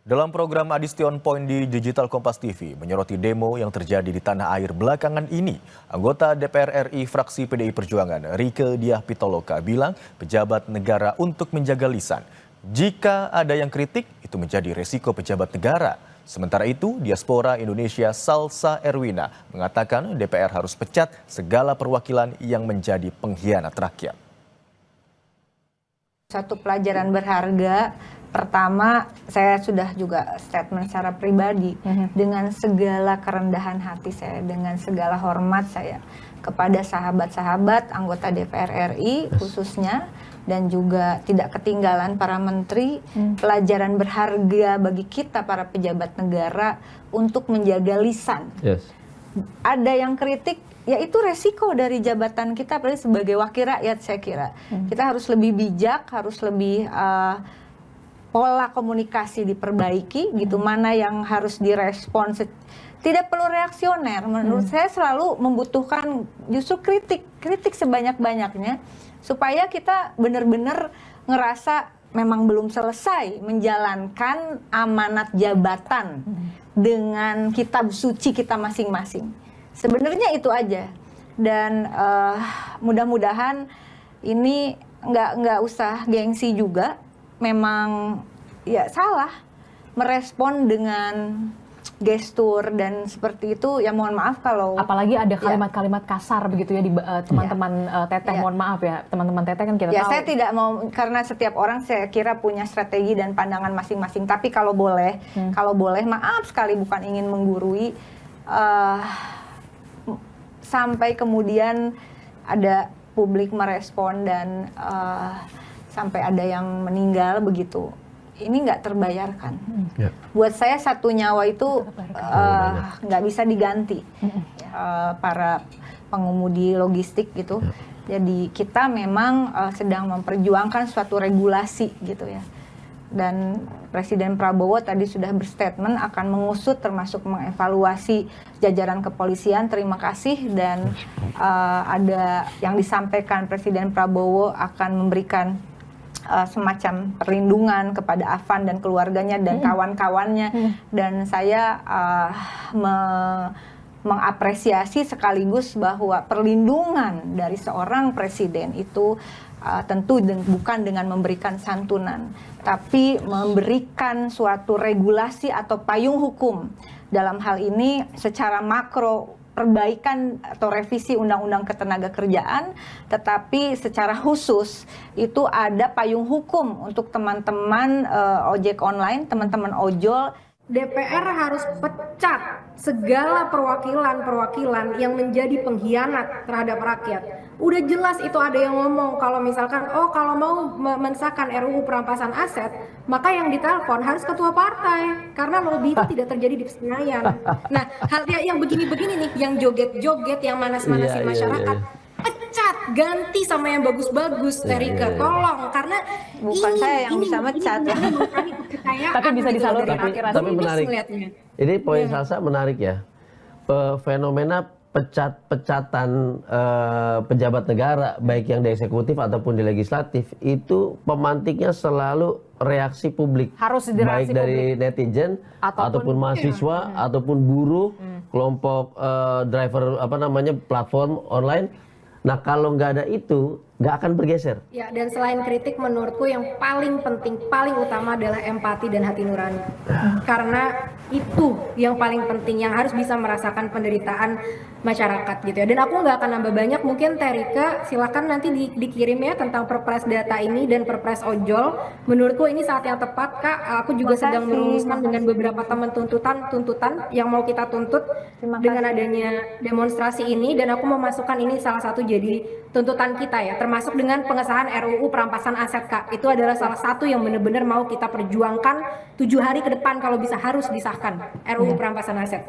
Dalam program Adistion Point di Digital Kompas TV menyoroti demo yang terjadi di tanah air belakangan ini, anggota DPR RI fraksi PDI Perjuangan Rieke Diah Pitaloka bilang pejabat negara untuk menjaga lisan. Jika ada yang kritik, itu menjadi resiko pejabat negara. Sementara itu, diaspora Indonesia Salsa Erwina mengatakan DPR harus pecat segala perwakilan yang menjadi pengkhianat rakyat. Satu pelajaran berharga. Pertama, saya sudah juga statement secara pribadi dengan segala kerendahan hati saya, dengan segala hormat saya kepada sahabat-sahabat anggota DPR RI khususnya, dan juga tidak ketinggalan para menteri, pelajaran berharga bagi kita para pejabat negara untuk menjaga lisan. Ada yang kritik, ya itu resiko dari jabatan kita sebagai wakil rakyat, saya kira. Kita harus lebih bijak, harus lebih pola komunikasi diperbaiki gitu, mana yang harus direspon. Tidak perlu reaksioner. Menurut saya selalu membutuhkan justru kritik sebanyak-banyaknya supaya kita benar-benar ngerasa memang belum selesai menjalankan amanat jabatan dengan kitab suci kita masing-masing. Sebenarnya itu aja. Dan mudah-mudahan ini nggak usah gengsi juga. Memang ya salah merespon dengan gestur dan seperti itu, ya mohon maaf kalau apalagi ada kalimat-kalimat kasar begitu ya di teman-teman Teteh. Mohon maaf ya teman-teman Teteh, kan kita tahu. Saya tidak mau, karena setiap orang saya kira punya strategi dan pandangan masing-masing, tapi kalau boleh maaf sekali, bukan ingin menggurui, sampai kemudian ada publik merespon dan sampai ada yang meninggal begitu. Ini nggak terbayarkan. Buat saya satu nyawa itu nggak bisa diganti. Para pengemudi logistik gitu. Jadi kita memang sedang memperjuangkan suatu regulasi gitu ya. Dan Presiden Prabowo tadi sudah berstatement akan mengusut termasuk mengevaluasi jajaran kepolisian. Terima kasih. Dan ada yang disampaikan Presiden Prabowo akan memberikan semacam perlindungan kepada Afan dan keluarganya dan kawan-kawannya, dan saya mengapresiasi sekaligus bahwa perlindungan dari seorang presiden itu tentu bukan dengan memberikan santunan, tapi memberikan suatu regulasi atau payung hukum. Dalam hal ini secara makro perbaikan atau revisi Undang-Undang Ketenagakerjaan, tetapi secara khusus itu ada payung hukum untuk teman-teman ojek online, teman-teman ojol. DPR harus pecat segala perwakilan yang menjadi pengkhianat terhadap rakyat. Udah jelas itu ada yang ngomong kalau misalkan, kalau mau mensahkan RUU perampasan aset, maka yang ditelepon harus ketua partai, karena lobby itu tidak terjadi di Senayan. Nah, hal yang begini-begini nih, yang joget-joget, yang manas-manasin masyarakat, pecat, ganti sama yang bagus-bagus, Rieke, tolong, karena bukan saya yang bisa mecat ya. Tapi bisa disalurkan. Tapi menarik. Ini poin Salsa menarik ya. Fenomena pecatan pejabat negara, baik yang di eksekutif ataupun di legislatif, itu pemantiknya selalu reaksi publik. Harus baik dari netizen ataupun mahasiswa ataupun buruh, kelompok driver platform online. Nah, kalau nggak ada itu, nggak akan bergeser. Ya, dan selain kritik, menurutku yang paling penting, paling utama adalah empati dan hati nurani. Karena itu yang paling penting, yang harus bisa merasakan penderitaan masyarakat gitu ya. Dan aku nggak akan nambah banyak, mungkin Terika silakan nanti dikirim ya tentang perpres data ini dan perpres ojol. Menurutku ini saat yang tepat, Kak. Aku juga sedang merumuskan dengan beberapa teman tuntutan yang mau kita tuntut dengan adanya demonstrasi ini, dan aku mau masukkan ini salah satu jadi tuntutan kita ya, termasuk dengan pengesahan RUU perampasan aset, Kak. Itu adalah salah satu yang benar-benar mau kita perjuangkan 7 hari ke depan kalau bisa harus disahkan RUU perampasan aset.